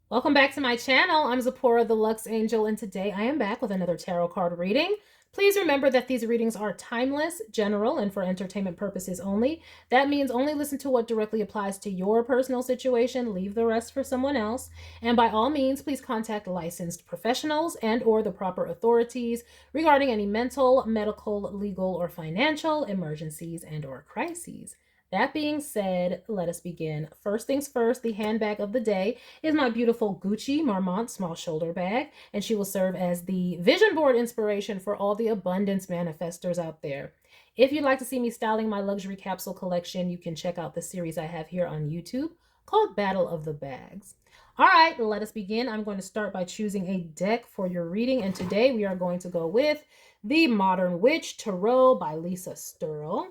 Welcome back to my channel. I'm Zipporah the Lux Angel, and today I am back with another tarot card reading. Please remember that these readings are timeless, general, and for entertainment purposes only. That means only listen to what directly applies to your personal situation, leave the rest for someone else. And by all means, please contact licensed professionals and or the proper authorities regarding any mental, medical, legal, or financial emergencies and or crises. That being said, let us begin. First things first, the handbag of the day is my beautiful Gucci Marmont small shoulder bag, and she will serve as the vision board inspiration for all the abundance manifestors out there. If you'd like to see me styling my luxury capsule collection, you can check out the series I have here on YouTube called Battle of the Bags. All right, let us begin. I'm going to start by choosing a deck for your reading, and today we are going to go with The Modern Witch Tarot by Lisa Sturl.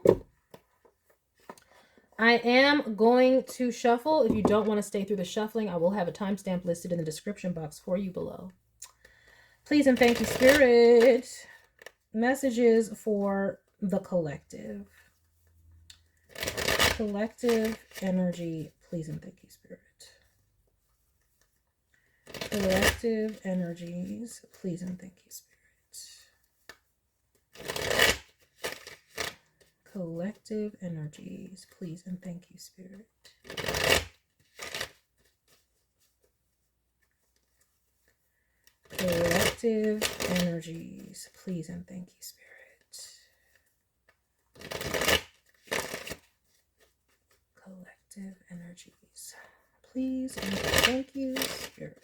I am going to shuffle. If you don't want to stay through the shuffling, I will have a timestamp listed in the description box for you below. Please and thank you, Spirit. Messages for the collective. Collective energy. Please and thank you, Spirit. Collective energies. Please and thank you, Spirit. Collective energies, please and thank you, Spirit. Collective energies, please and thank you, Spirit. Collective energies, please and thank you, Spirit.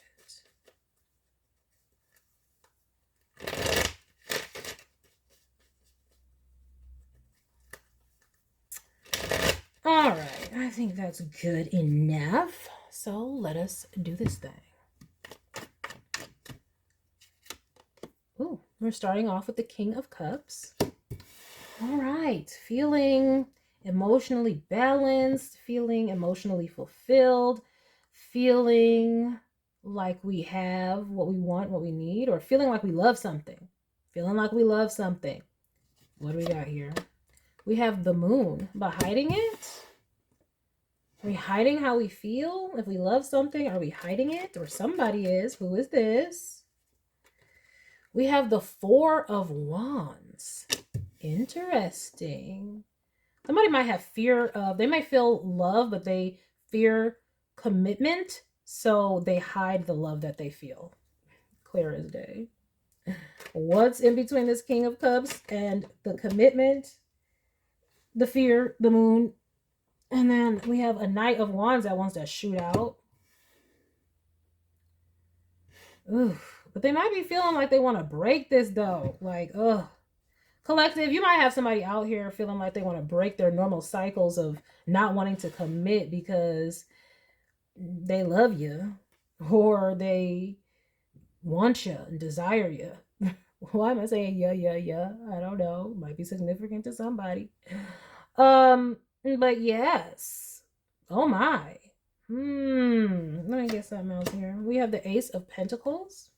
All right, I think that's good enough. So let us do this thing. Ooh, we're starting off with the King of Cups. All right, feeling emotionally balanced, feeling emotionally fulfilled, feeling like we have what we want, what we need, or feeling like we love something. Feeling like we love something. What do we got here? We have the Moon, but hiding it? Are we hiding how we feel? If we love something, are we hiding it? Or somebody is. Who is this? We have the Four of Wands. Interesting. Somebody might have fear of, they might feel love, but they fear commitment. So they hide the love that they feel. Clear as day. What's in between this King of Cups and the commitment? The fear, the Moon, and then we have a Knight of Wands that wants to shoot out. Ooh, but they might be feeling like they want to break this though. Like, ugh. Collective, you might have somebody out here feeling like they want to break their normal cycles of not wanting to commit because they love you or they want you and desire you. Why am I saying yeah? I don't know. Might be significant to somebody. But yes. Oh my. Let me get something else here. We have the Ace of Pentacles.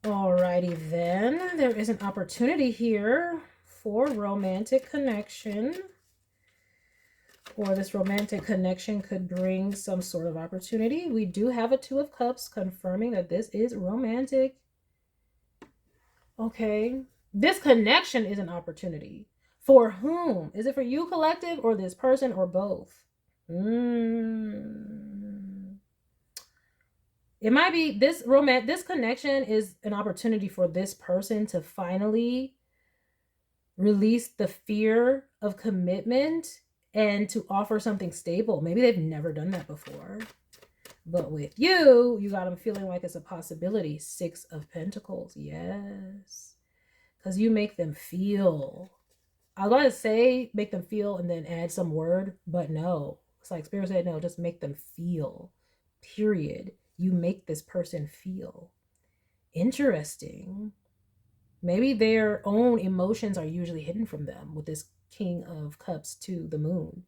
Alrighty then. There is an opportunity here for romantic connection. Or this romantic connection could bring some sort of opportunity. We do have a Two of Cups confirming that this is romantic. Okay. This connection is an opportunity. For whom? Is it for you, collective, or this person, or both? It might be this this connection is an opportunity for this person to finally release the fear of commitment and to offer something stable. Maybe they've never done that before. But with you, you got them feeling like it's a possibility. Six of Pentacles. Yes. Because you make them feel. I was about to say make them feel and then add some word, but no. It's like Spirit said, no, just make them feel. Period. You make this person feel. Interesting. Maybe their own emotions are usually hidden from them with this King of Cups to the Moon.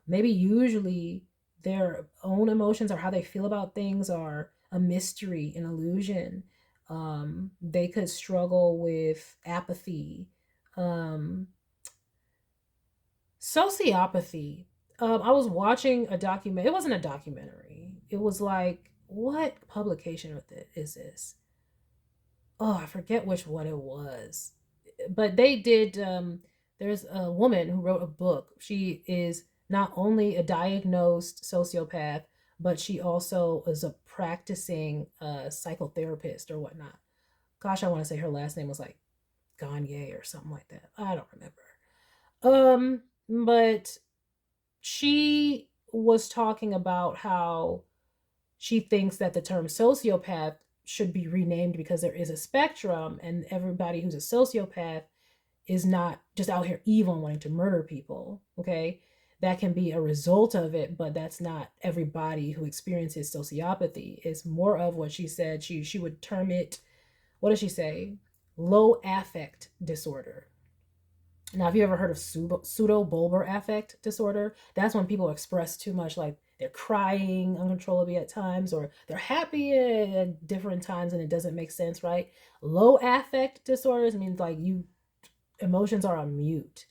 Maybe usually their own emotions or how they feel about things are a mystery, an illusion. They could struggle with apathy, sociopathy. I was watching a document. It wasn't a documentary. It was like, what publication with it is this? Oh, I forget which one it was. But they did there's a woman who wrote a book. She is not only a diagnosed sociopath, but she also is a practicing psychotherapist or whatnot. Gosh, I want to say her last name was like Gagne or something like that. I don't remember. But she was talking about how she thinks that the term sociopath should be renamed because there is a spectrum, and everybody who's a sociopath is not just out here evil and wanting to murder people. Okay. That can be a result of it, but that's not everybody who experiences sociopathy. It's more of what she said. She would term it, what does she say? Low affect disorder. Now, have you ever heard of pseudo-bulbar affect disorder? That's when people express too much, like they're crying uncontrollably at times, or they're happy at different times, and it doesn't make sense, right? Low affect disorders means like emotions are on mute.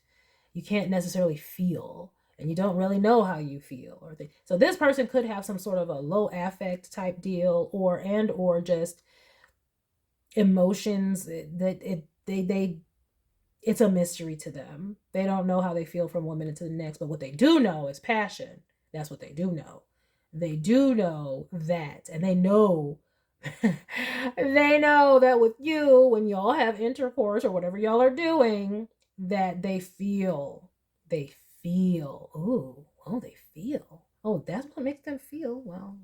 You can't necessarily feel, and you don't really know how you feel, so this person could have some sort of a low affect type deal, or just emotions that it's a mystery to them. They don't know how they feel from one minute to the next, but what they do know is passion. That's what they do know. They do know that, and they know they know that with you, when y'all have intercourse or whatever y'all are doing, that they feel. Ooh, oh, they feel. Oh, that's what makes them feel. Well,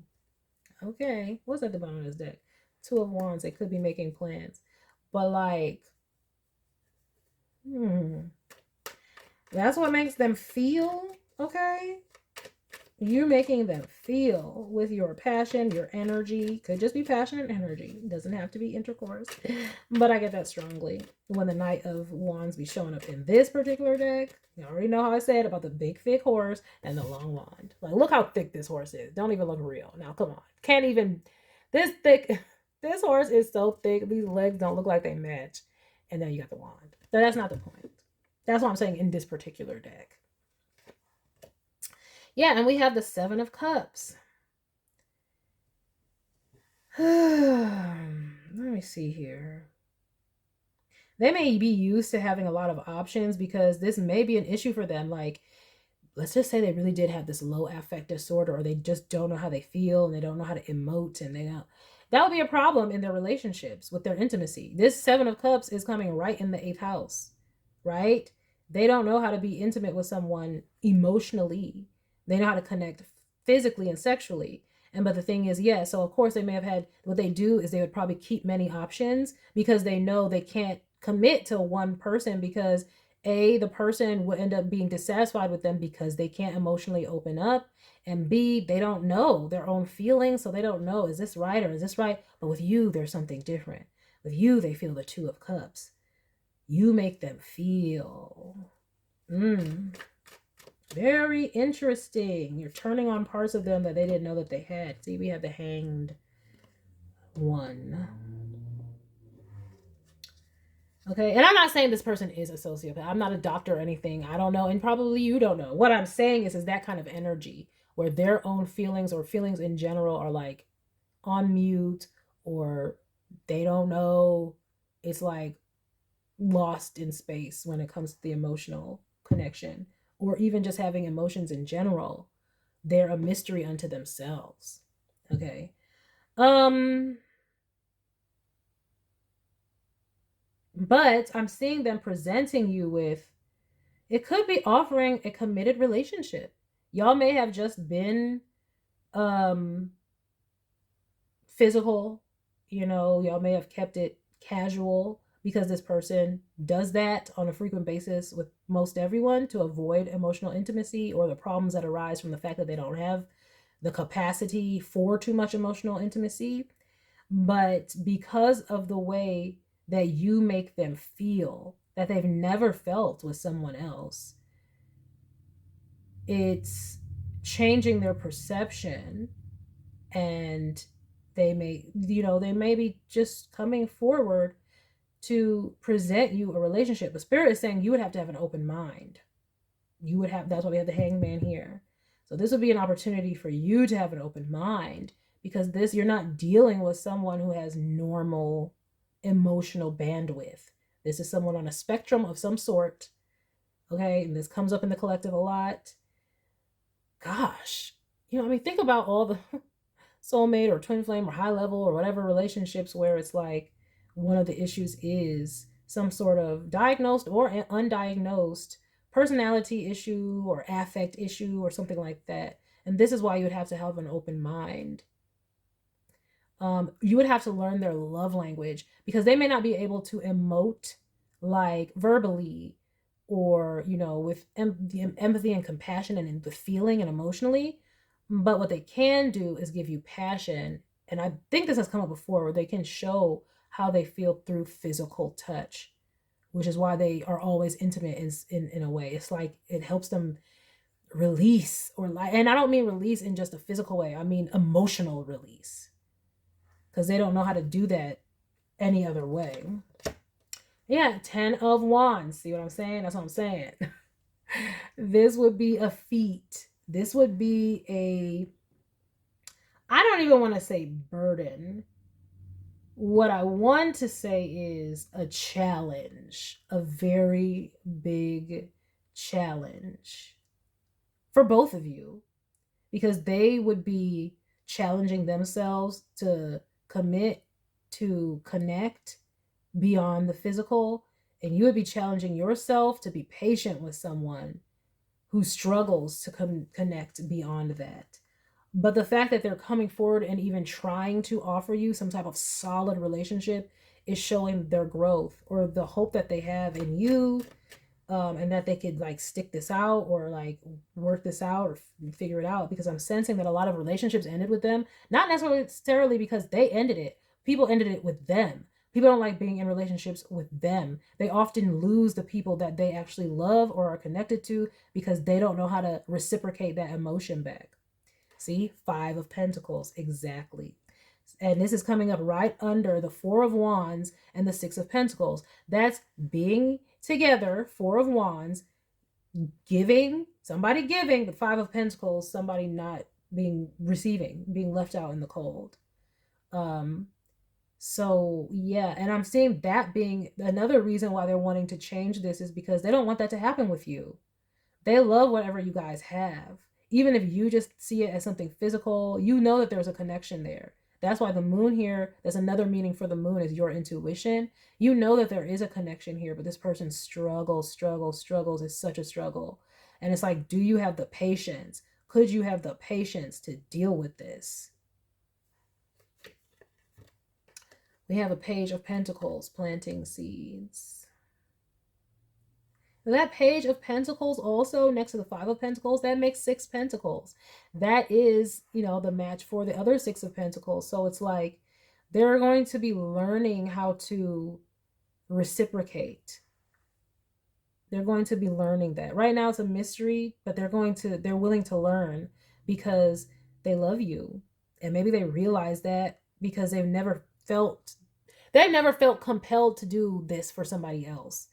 okay. What's at the bottom of this deck? Two of Wands. They could be making plans, but like, that's what makes them feel. Okay. You're making them feel with your passion, your energy. Could just be passion and energy. It doesn't have to be intercourse. But I get that strongly when the Knight of Wands be showing up in this particular deck. You already know how I said about the big thick horse and the long wand. Like, look how thick this horse is. Don't even look real. Now, come on. Can't even. This thick. This horse is so thick. These legs don't look like they match. And then you got the wand. So that's not the point. That's what I'm saying in this particular deck. Yeah, and we have the Seven of Cups. Let me see here. They may be used to having a lot of options because this may be an issue for them. Like, let's just say they really did have this low affect disorder, or they just don't know how they feel and they don't know how to emote, and they don't. That would be a problem in their relationships with their intimacy. This Seven of Cups is coming right in the 8th house, right? They don't know how to be intimate with someone emotionally. They know how to connect physically and sexually. But the thing is, yeah, so of course they may have had, what they do is they would probably keep many options because they know they can't commit to one person because the person will end up being dissatisfied with them because they can't emotionally open up, and B, they don't know their own feelings, so they don't know, is this right or is this right? But with you, there's something different. With you, they feel the Two of Cups. You make them feel. Very interesting. You're turning on parts of them that they didn't know that they had. See, we have the Hanged One. Okay, and I'm not saying this person is a sociopath. I'm not a doctor or anything. I don't know, and probably you don't know. What I'm saying is that kind of energy where their own feelings or feelings in general are like on mute, or they don't know. It's like lost in space when it comes to the emotional connection, or even just having emotions in general. They're a mystery unto themselves. Okay. But I'm seeing them presenting you with, it could be offering a committed relationship. Y'all may have just been physical, y'all may have kept it casual because this person does that on a frequent basis with most everyone to avoid emotional intimacy or the problems that arise from the fact that they don't have the capacity for too much emotional intimacy. But because of the way that you make them feel that they've never felt with someone else, it's changing their perception, and they may be just coming forward to present you a relationship. But Spirit is saying you would have to have an open mind. That's why we have the Hanged Man here. So this would be an opportunity for you to have an open mind, because this, you're not dealing with someone who has normal emotional bandwidth. This is someone on a spectrum of some sort. Okay, and this comes up in the collective a lot. Gosh, I mean, think about all the soulmate or twin flame or high level or whatever relationships where it's like one of the issues is some sort of diagnosed or undiagnosed personality issue or affect issue or something like that. And this is why you would have to have an open mind. You would have to learn their love language, because they may not be able to emote like verbally or, with empathy and compassion and with feeling and emotionally. But what they can do is give you passion. And I think this has come up before, where they can show how they feel through physical touch, which is why they are always intimate in a way. It's like it helps them release, and I don't mean release in just a physical way. I mean emotional release, because they don't know how to do that any other way. Yeah, 10 of Wands. See what I'm saying? That's what I'm saying. This would be a feat. This would be I don't even want to say burden. What I want to say is a challenge, a very big challenge for both of you, because they would be challenging themselves to commit, to connect beyond the physical, and you would be challenging yourself to be patient with someone who struggles to connect beyond that. But the fact that they're coming forward and even trying to offer you some type of solid relationship is showing their growth, or the hope that they have in you, and that they could like stick this out or like work this out or figure it out. Because I'm sensing that a lot of relationships ended with them, not necessarily because they ended it. People ended it with them. People don't like being in relationships with them. They often lose the people that they actually love or are connected to, because they don't know how to reciprocate that emotion back. See, 5 of Pentacles, exactly. And this is coming up right under the 4 of Wands and the 6 of Pentacles. That's being together, 4 of Wands, giving, somebody giving, the 5 of Pentacles, somebody not being receiving, being left out in the cold. So yeah, and I'm seeing that being another reason why they're wanting to change this, is because they don't want that to happen with you. They love whatever you guys have. Even if you just see it as something physical, you know that there's a connection there. That's why the moon here, there's another meaning for the moon, is your intuition. You know that there is a connection here, but this person struggles. It's such a struggle. And it's like, do you have the patience? Could you have the patience to deal with this? We have a Page of Pentacles, planting seeds. That Page of Pentacles also next to the 5 of Pentacles, that makes 6 Pentacles. That is, the match for the other 6 of Pentacles. So it's like they're going to be learning how to reciprocate. They're going to be learning that. Right now it's a mystery, but they're willing to learn, because they love you. And maybe they realize that because they've never felt compelled to do this for somebody else.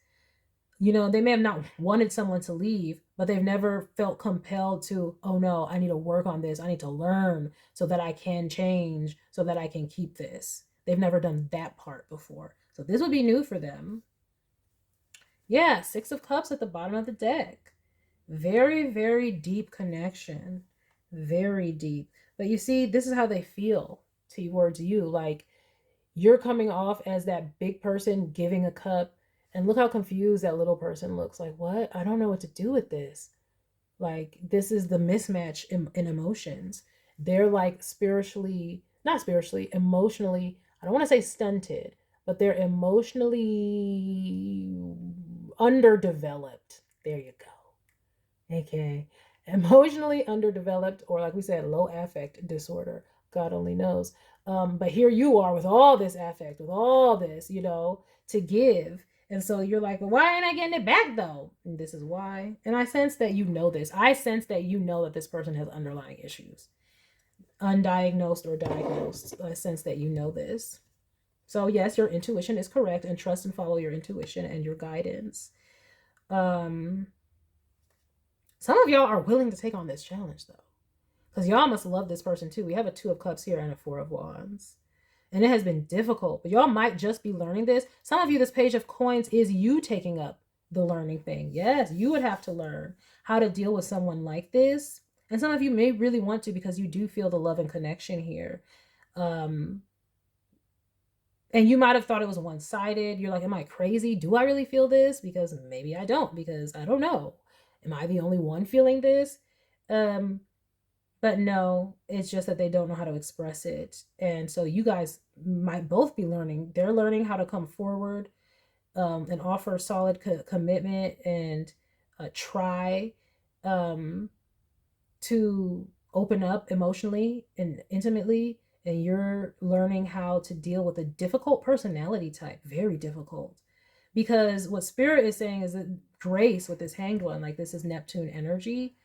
They may have not wanted someone to leave, but they've never felt compelled to, oh no, I need to work on this. I need to learn so that I can change, so that I can keep this. They've never done that part before. So this would be new for them. Yeah, 6 of Cups at the bottom of the deck. Very, very deep connection. Very deep. But you see, this is how they feel towards you. Like, you're coming off as that big person giving a cup, and look how confused that little person looks. Like, what? I don't know what to do with this. Like, this is the mismatch in emotions. They're like emotionally, I don't want to say stunted, but they're emotionally underdeveloped. There you go. Okay. Emotionally underdeveloped, or like we said, low affect disorder. God only knows. But here you are with all this affect, with all this, to give. And so you're like, well, why ain't I getting it back though? And this is why. And I sense that you know this. I sense that you know that this person has underlying issues. Undiagnosed or diagnosed. I sense that you know this. So yes, your intuition is correct, and trust and follow your intuition and your guidance. Some of y'all are willing to take on this challenge though. Because y'all must love this person too. We have a 2 of Cups here and a 4 of Wands. And it has been difficult, but y'all might just be learning this. Some of you, this Page of Coins is you taking up the learning thing. Yes, you would have to learn how to deal with someone like this. And some of you may really want to, because you do feel the love and connection here. And you might have thought it was one-sided. You're like, am I crazy? Do I really feel this? Because maybe I don't, because I don't know. Am I the only one feeling this? But no, it's just that they don't know how to express it. And so you guys might both be learning. They're learning how to come forward and offer solid commitment and try to open up emotionally and intimately. And you're learning how to deal with a difficult personality type, very difficult. Because what Spirit is saying is that grace with this hanged one, like this is Neptune energy.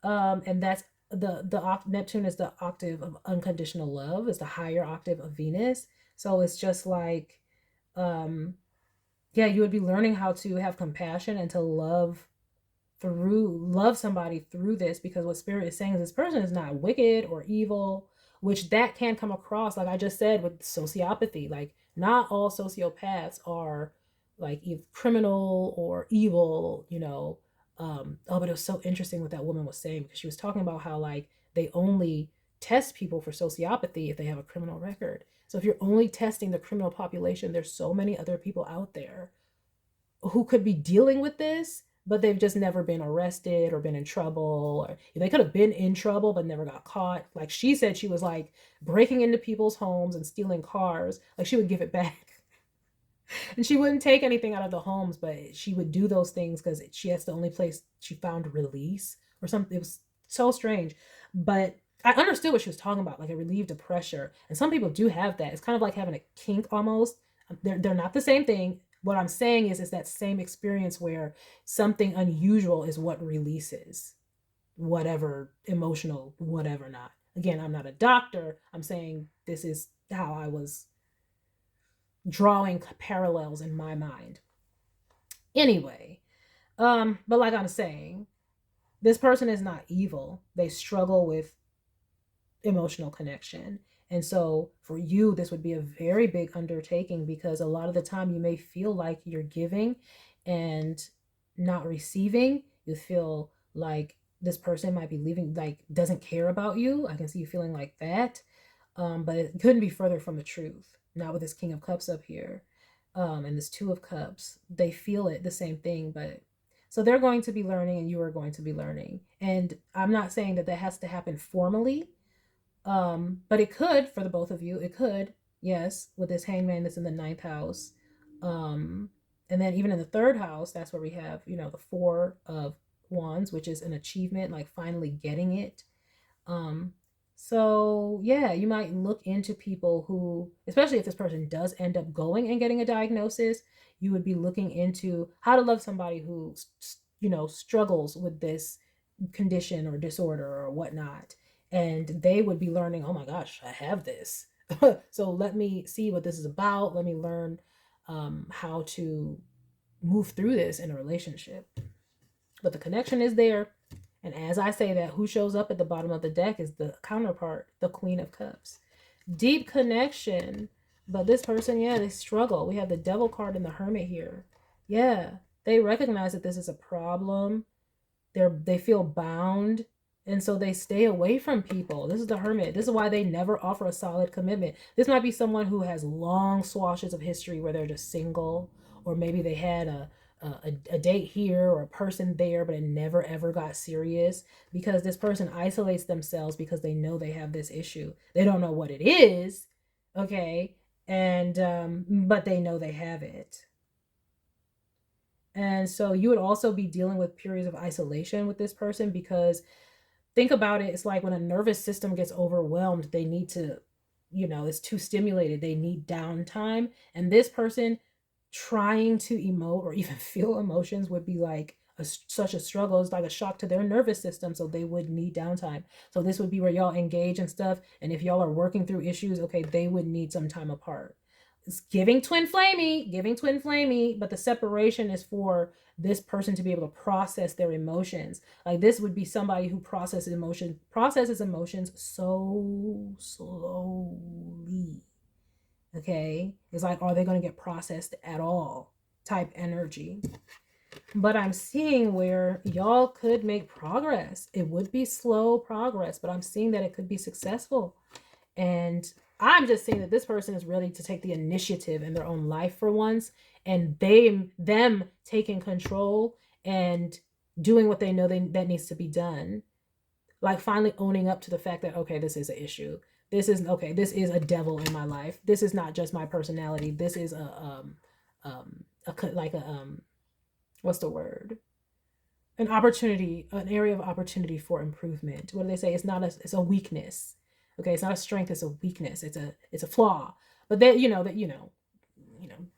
And that's the Neptune is the octave of unconditional love, is the higher octave of Venus. So it's just like, yeah, you would be learning how to have compassion and to love somebody through this, because what Spirit is saying is this person is not wicked or evil, which that can come across, like I just said, with sociopathy. Like, not all sociopaths are like criminal or evil, you know. But it was so interesting what that woman was saying, because she was talking about how like they only test people for sociopathy if they have a criminal record. So if you're only testing the criminal population, there's so many other people out there who could be dealing with this, but they've just never been arrested or been in trouble, or they could have been in trouble but never got caught. Like she said, she was like breaking into people's homes and stealing cars. Like she would give it back. And she wouldn't take anything out of the homes, but she would do those things because that's the only place she found release or something. It was so strange. But I understood what she was talking about. Like, it relieved the pressure. And some people do have that. It's kind of like having a kink almost. They're not the same thing. What I'm saying is that same experience where something unusual is what releases whatever emotional, whatever not. Again, I'm not a doctor. I'm saying this is how I was drawing parallels in my mind. Anyway, but like I'm saying, this person is not evil. They struggle with emotional connection. And so for you, this would be a very big undertaking, because a lot of the time you may feel like you're giving and not receiving. You feel like this person might be leaving, like doesn't care about you. I can see you feeling like that. But it couldn't be further from the truth. Not with this King of Cups up here, and this Two of Cups. They feel it, the same thing, but so they're going to be learning, and you are going to be learning. And I'm not saying that has to happen formally, but it could for the both of you. It could, yes, with this Hangman that's in the 9th house, and then even in the 3rd house, that's where we have, you know, the 4 of Wands, which is an achievement, like finally getting it. So yeah, you might look into people who, especially if this person does end up going and getting a diagnosis, you would be looking into how to love somebody who, you know, struggles with this condition or disorder or whatnot. And they would be learning, oh my gosh, I have this. So let me see what this is about. Let me learn how to move through this in a relationship. But the connection is there. And as I say that, who shows up at the bottom of the deck is the counterpart, the Queen of Cups. Deep connection. But this person, yeah, they struggle. We have the Devil card and the Hermit here. Yeah, they recognize that this is a problem. They feel bound. And so they stay away from people. This is the Hermit. This is why they never offer a solid commitment. This might be someone who has long swashes of history where they're just single. Or maybe they had a date here or a person there, but it never ever got serious, because this person isolates themselves because they know they have this issue. They don't know what it is, okay, and but they know they have it. And so you would also be dealing with periods of isolation with this person, because think about it, it's like when a nervous system gets overwhelmed, they need to, you know, it's too stimulated, they need downtime. And this person trying to emote or even feel emotions would be like such a struggle. It's like a shock to their nervous system, so they would need downtime. So this would be where y'all engage and stuff, and if y'all are working through issues, okay, they would need some time apart. It's giving twin flamey, but the separation is for this person to be able to process their emotions. Like this would be somebody who processes emotions so slowly. Okay. It's like, are they going to get processed at all type energy? But I'm seeing where y'all could make progress. It would be slow progress, but I'm seeing that it could be successful. And I'm just seeing that this person is ready to take the initiative in their own life for once, and them taking control and doing what they know that needs to be done. Like finally owning up to the fact that, okay, this is an issue. This is a devil in my life. This is not just my personality. This is what's the word? An opportunity, an area of opportunity for improvement. What do they say? It's a weakness. Okay, it's not a strength, it's a weakness. It's a flaw. But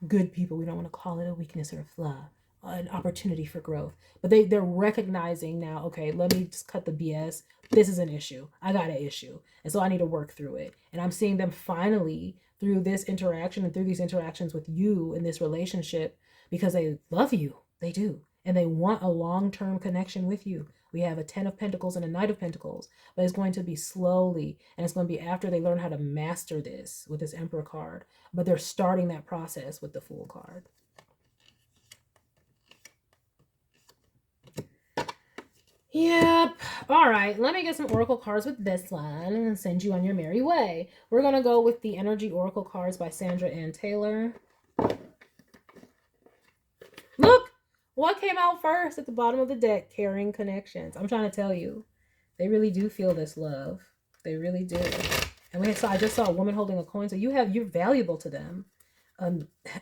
good people, we don't want to call it a weakness or a flaw. An opportunity for growth. But they're recognizing now, okay, let me just cut the BS. This is an issue. I got an issue. And so I need to work through it. And I'm seeing them finally through this interaction and through these interactions with you in this relationship, because they love you. They do. And they want a long-term connection with you. We have a 10 of Pentacles and a Knight of Pentacles, but it's going to be slowly, and it's going to be after they learn how to master this with this Emperor card. But they're starting that process with the Fool card. Yep. All right. Let me get some oracle cards with this one and send you on your merry way. We're going to go with the Energy Oracle cards by Sandra Ann Taylor. Look! What came out first at the bottom of the deck? Caring connections. I'm trying to tell you. They really do feel this love. They really do. And I just saw a woman holding a coin. So you're valuable to them.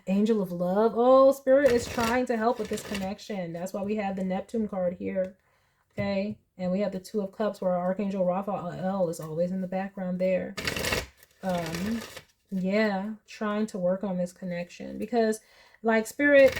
Angel of Love. Oh, Spirit is trying to help with this connection. That's why we have the Neptune card here. Okay. And we have the Two of Cups where Archangel Raphael is always in the background there. Yeah. Trying to work on this connection. Because like Spirit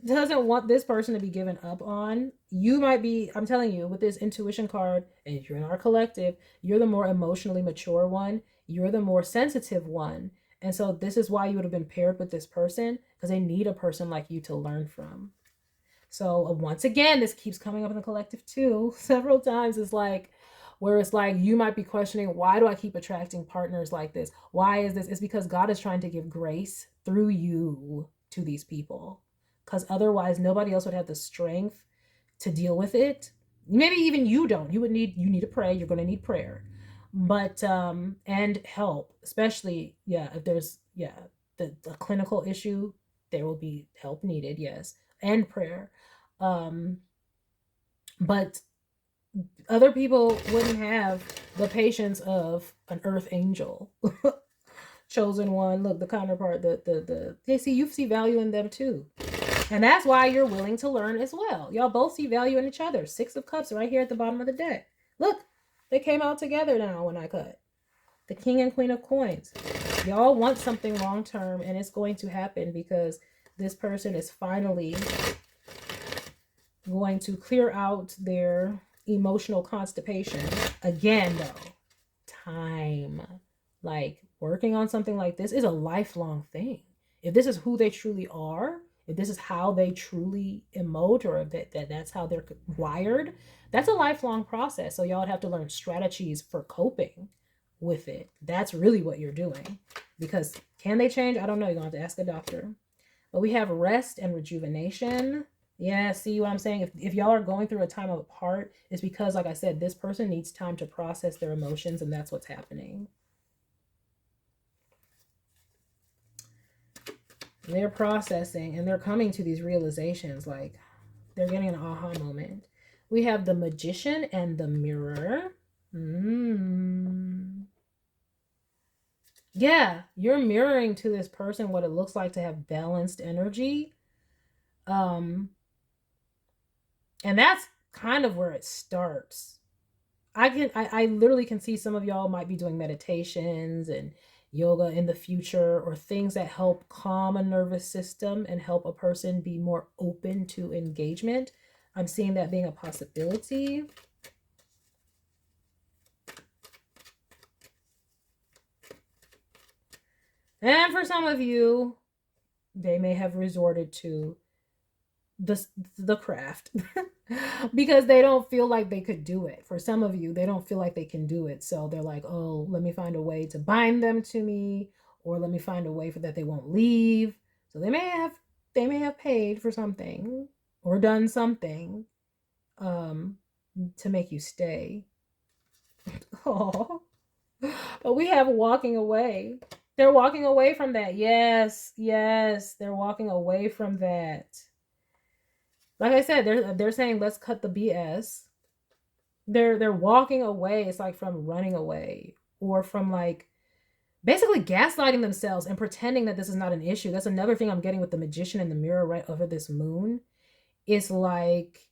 doesn't want this person to be given up on. You might be, I'm telling you, with this intuition card, and if you're in our collective, you're the more emotionally mature one. You're the more sensitive one. And so this is why you would have been paired with this person, because they need a person like you to learn from. So once again, this keeps coming up in the collective too. Several times it's like, where it's like, you might be questioning, why do I keep attracting partners like this? Why is this? It's because God is trying to give grace through you to these people. Because otherwise nobody else would have the strength to deal with it. Maybe even you don't. You need to pray. You're going to need prayer. But, and help, especially, if there's, the clinical issue, there will be help needed, yes, and prayer. But other people wouldn't have the patience of an earth angel. Chosen one. Look, the counterpart, they see, you see value in them too. And that's why you're willing to learn as well. Y'all both see value in each other. Six of Cups right here at the bottom of the deck. Look, they came out together now when I cut. The King and Queen of Coins. Y'all want something long term, and it's going to happen because this person is finally going to clear out their emotional constipation. Again, though, time. Like, working on something like this is a lifelong thing. If this is who they truly are, if this is how they truly emote, or that's how they're wired, that's a lifelong process. So y'all would have to learn strategies for coping with it. That's really what you're doing. Because can they change? I don't know. You're going to have to ask a doctor. But we have rest and rejuvenation. Yeah, see what I'm saying? If y'all are going through a time apart, it's because, like I said, this person needs time to process their emotions, and that's what's happening. They're processing, and they're coming to these realizations. Like, they're getting an aha moment. We have the Magician and the Mirror. Yeah, you're mirroring to this person what it looks like to have balanced energy. And that's kind of where it starts. I literally can see some of y'all might be doing meditations and yoga in the future, or things that help calm a nervous system and help a person be more open to engagement. I'm seeing that being a possibility. And for some of you, they may have resorted to the craft because they don't feel like they could do it. For some of you, they don't feel like they can do it. So they're like, oh, let me find a way to bind them to me, or let me find a way for that they won't leave. So they may have paid for something or done something to make you stay. Oh, but we have walking away. They're walking away from that. Yes, they're walking away from that. Like I said, they're saying let's cut the BS. They're walking away. It's like from running away or from like basically gaslighting themselves and pretending that this is not an issue. That's another thing I'm getting with the magician in the mirror right over this moon. It's like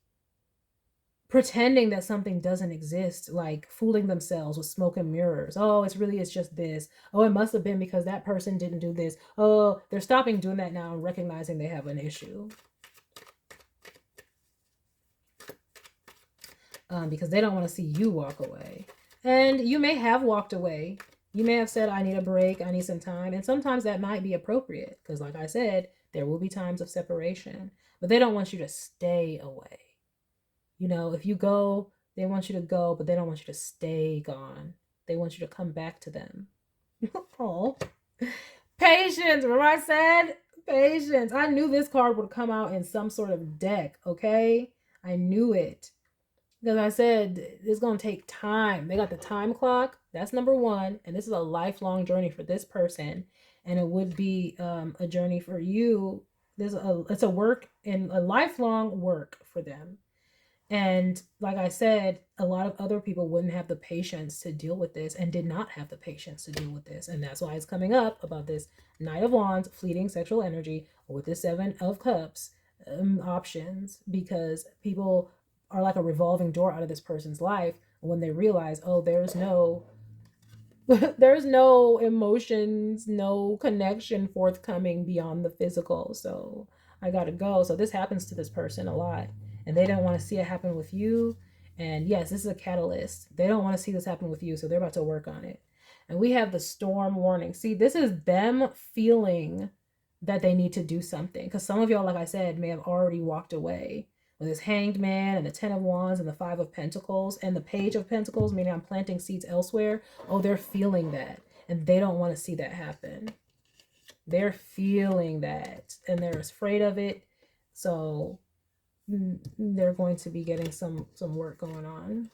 pretending that something doesn't exist, like fooling themselves with smoke and mirrors. Oh, it's just this. Oh, it must have been because that person didn't do this. Oh, they're stopping doing that now and recognizing they have an issue. Because they don't want to see you walk away. And you may have walked away. You may have said, I need a break, I need some time. And sometimes that might be appropriate because, like I said, there will be times of separation. But they don't want you to stay away. You know, if you go, they want you to go, but they don't want you to stay gone. They want you to come back to them. Oh, patience. Remember I said patience. I knew this card would come out in some sort of deck, okay? I knew it. Because I said it's going to take time. They got the time clock. That's number one. And this is a lifelong journey for this person. And it would be a journey for you. It's a work and a lifelong work for them. And like I said, a lot of other people wouldn't have the patience to deal with this and did not have the patience to deal with this. And that's why it's coming up about this Knight of Wands, fleeting sexual energy, with the Seven of Cups options, because people are like a revolving door out of this person's life when they realize, oh, there's no emotions, no connection forthcoming beyond the physical. So I gotta go. So this happens to this person a lot, and they don't want to see it happen with you. And yes, this is a catalyst. They don't want to see this happen with you, so they're about to work on it. And we have the storm warning. See, this is them feeling that they need to do something, because some of y'all, like I said, may have already walked away with this Hanged Man and the Ten of Wands and the Five of Pentacles and the Page of Pentacles, meaning I'm planting seeds elsewhere. Oh, they're feeling that, and they don't want to see that happen. They're feeling that, and they're afraid of it. So they're going to be getting some work going on.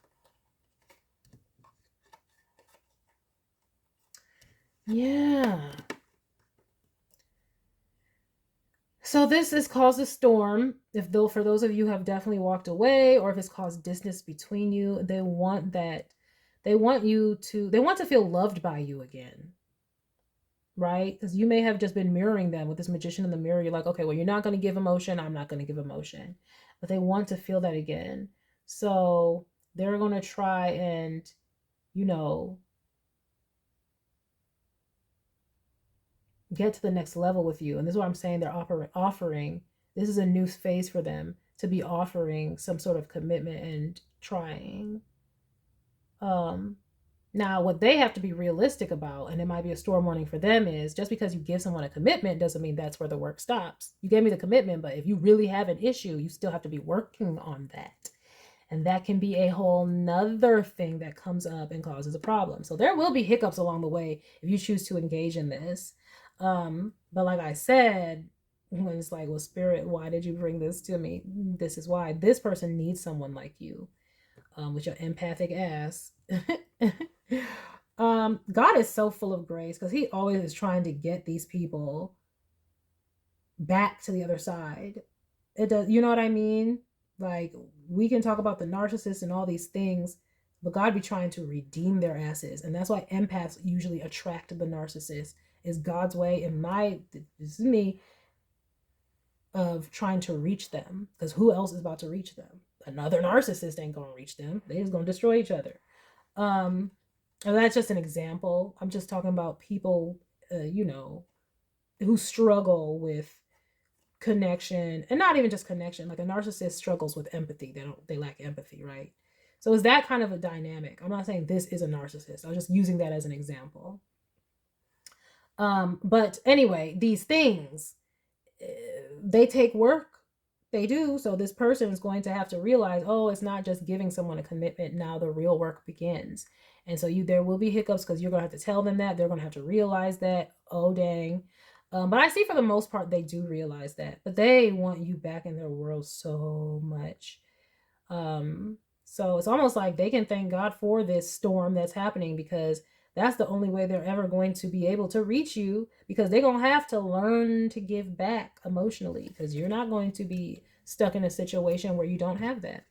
Yeah. So this has caused a storm. For those of you who have definitely walked away, or if it's caused distance between you, they want to feel loved by you again. Right? Because you may have just been mirroring them with this magician in the mirror. You're like, okay, well, you're not going to give emotion. I'm not going to give emotion. But they want to feel that again. So they're going to try and, get to the next level with you. And this is what I'm saying. They're offering. This is a new phase for them to be offering some sort of commitment and trying. Now, what they have to be realistic about, and it might be a storm warning for them, is just because you give someone a commitment doesn't mean that's where the work stops. You gave me the commitment, but if you really have an issue, you still have to be working on that. And that can be a whole nother thing that comes up and causes a problem. So there will be hiccups along the way if you choose to engage in this. But like I said, when it's like, well, Spirit, why did you bring this to me? This is why. This person needs someone like you, with your empathic ass. God is so full of grace because he always is trying to get these people back to the other side. It does, you know what I mean? Like, we can talk about the narcissist and all these things, but God be trying to redeem their asses. And that's why empaths usually attract the narcissist, is God's way, this is me, of trying to reach them. Because who else is about to reach them? Another narcissist ain't gonna reach them. They just gonna destroy each other. And that's just an example. I'm just talking about people, who struggle with connection, and not even just connection. Like a narcissist struggles with empathy. They lack empathy, right? So it's that kind of a dynamic. I'm not saying this is a narcissist. I'm just using that as an example. But anyway, these things, they take work. They do. So this person is going to have to realize, oh, it's not just giving someone a commitment. Now the real work begins. And so there will be hiccups because you're going to have to tell them that. They're going to have to realize that. Oh, dang. But I see for the most part, they do realize that. But they want you back in their world so much. So it's almost like they can thank God for this storm that's happening, because that's the only way they're ever going to be able to reach you, because they're going to have to learn to give back emotionally, because you're not going to be stuck in a situation where you don't have that.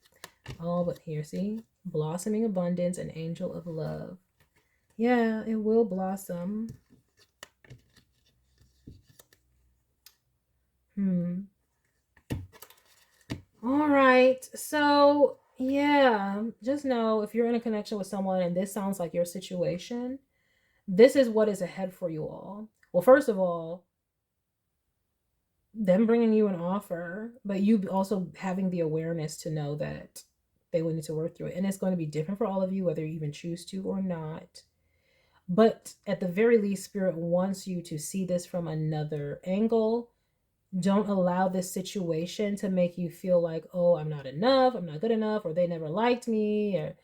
Oh, but here, see, blossoming abundance and angel of love. Yeah, it will blossom. All right. So, yeah, just know if you're in a connection with someone and this sounds like your situation, this is what is ahead for you all. Well, first of all, them bringing you an offer, but you also having the awareness to know that they will need to work through it. And it's going to be different for all of you, whether you even choose to or not. But at the very least, Spirit wants you to see this from another angle. Don't allow this situation to make you feel like, oh, I'm not enough, I'm not good enough, or they never liked me, and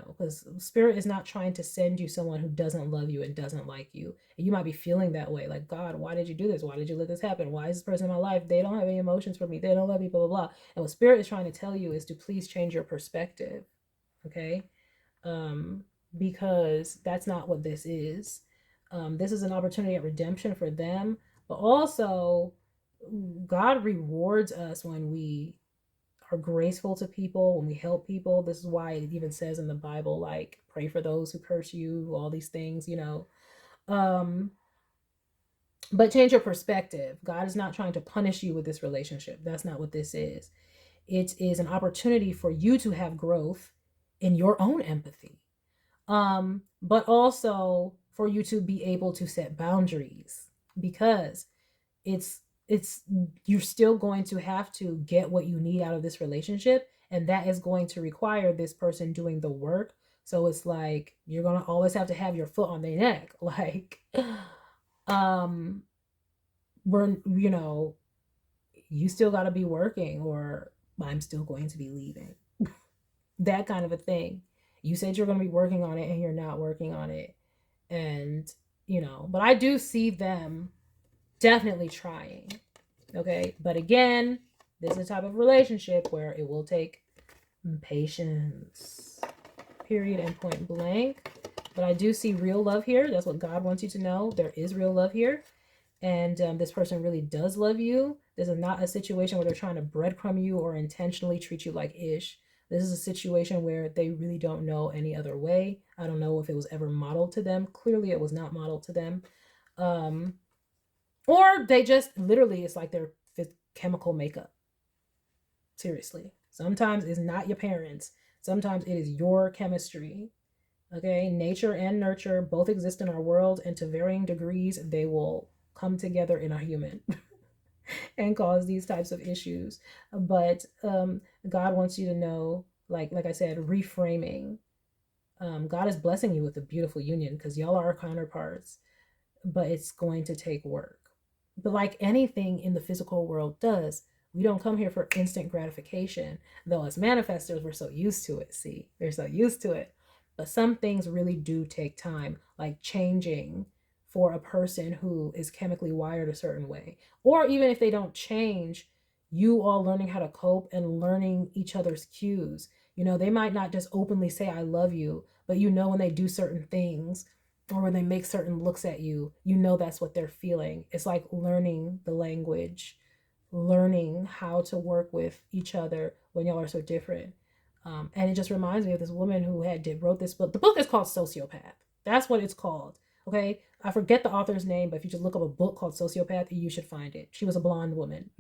because Spirit is not trying to send you someone who doesn't love you and doesn't like you. And you might be feeling that way, like, God, why did you do this? Why did you let this happen? Why is this person in my life? They don't have any emotions for me. They don't love me, blah, blah, blah. And what Spirit is trying to tell you is to please change your perspective, okay? Because that's not what this is. This is an opportunity at redemption for them, but also God rewards us when we are graceful to people, when we help people. This is why it even says in the Bible, like, pray for those who curse you, all these things, but change your perspective. God is not trying to punish you with this relationship. That's not what this is. It is an opportunity for you to have growth in your own empathy, but also for you to be able to set boundaries, because it's you're still going to have to get what you need out of this relationship, and that is going to require this person doing the work. So it's like you're going to always have to have your foot on their neck, like we're you still got to be working, or I'm still going to be leaving. That kind of a thing. You said you're going to be working on it and you're not working on it. And but I do see them definitely trying. Okay, but again, this is a type of relationship where it will take patience, period, and point blank. But I do see real love here. That's what God wants you to know. There is real love here, and this person really does love you. This is not a situation where they're trying to breadcrumb you or intentionally treat you like ish. This is a situation where they really don't know any other way. I don't know if it was ever modeled to them. Clearly, it was not modeled to them. Or they just literally, it's like their chemical makeup. Seriously. Sometimes it's not your parents. Sometimes it is your chemistry. Okay, nature and nurture both exist in our world, and to varying degrees, they will come together in a human and cause these types of issues. But God wants you to know, like I said, reframing. God is blessing you with a beautiful union because y'all are counterparts, but it's going to take work. But like anything in the physical world does, we don't come here for instant gratification. Though as manifestors, we're so used to it. See, we're so used to it. But some things really do take time, like changing for a person who is chemically wired a certain way. Or even if they don't change, you all learning how to cope and learning each other's cues. They might not just openly say, I love you, but when they do certain things, or when they make certain looks at you, that's what they're feeling. It's like learning the language, learning how to work with each other when y'all are so different. And it just reminds me of this woman who wrote this book. The book is called Sociopath. That's what it's called. Okay, I forget the author's name, but if you just look up a book called Sociopath, you should find it. She was a blonde woman.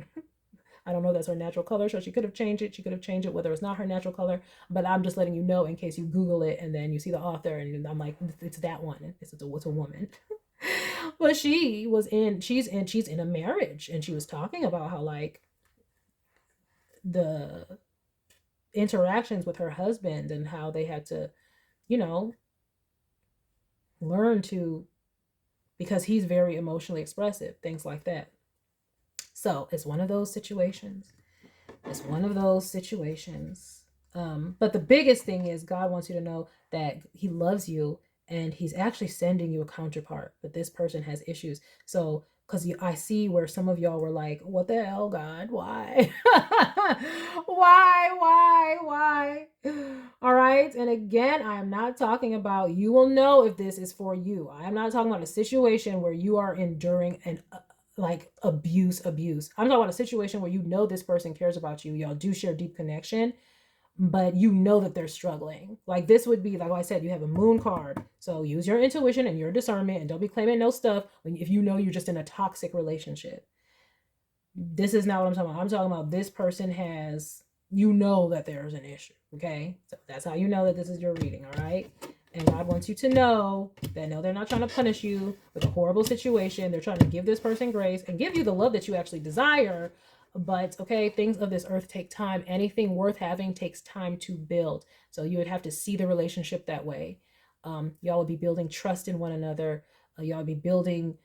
I don't know if that's her natural color, so she could have changed it. She could have changed it whether it's not her natural color, but I'm just letting you know in case you Google it and then you see the author and I'm like, it's that one. It's a woman. But she's in a marriage, and she was talking about how, like, the interactions with her husband and how they had to, learn to because he's very emotionally expressive, things like that. So it's one of those situations. It's one of those situations. But the biggest thing is God wants you to know that he loves you and he's actually sending you a counterpart. But this person has issues. So, because I see where some of y'all were like, what the hell, God? Why? Why? All right. And again, I am not talking about, you will know if this is for you. I am not talking about a situation where you are enduring an like abuse. I'm talking about a situation where you know this person cares about you. Y'all do share deep connection, but you know that they're struggling. Like this would be, like I said, you have a moon card. So use your intuition and your discernment and don't be claiming no stuff if you know you're just in a toxic relationship. This is not what I'm talking about. I'm talking about this person has, you know that there's an issue. Okay. So that's how you know that this is your reading. All right. And God wants you to know that no, they're not trying to punish you with a horrible situation. They're trying to give this person grace and give you the love that you actually desire. But okay, things of this earth take time. Anything worth having takes time to build. So you would have to see the relationship that way. Y'all would be building trust in one another. Y'all would be building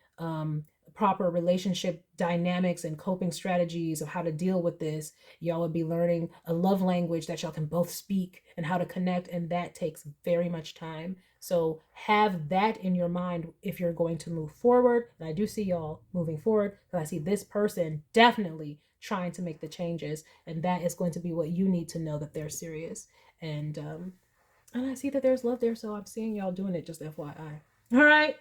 proper relationship dynamics and coping strategies of how to deal with this. Y'all would be learning a love language that y'all can both speak and how to connect, and that takes very much time. So have that in your mind if you're going to move forward. And I do see y'all moving forward because I see this person definitely trying to make the changes, and that is going to be what you need to know, that they're serious. And I see that there's love there, so I'm seeing y'all doing it, just FYI. All right.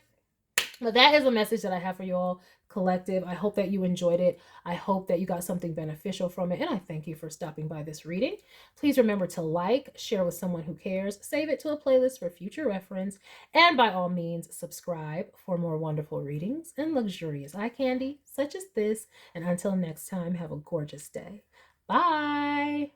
But that is a message that I have for you all, collective. I hope that you enjoyed it. I hope that you got something beneficial from it. And I thank you for stopping by this reading. Please remember to like, share with someone who cares, save it to a playlist for future reference, and by all means, subscribe for more wonderful readings and luxurious eye candy such as this. And until next time, have a gorgeous day. Bye.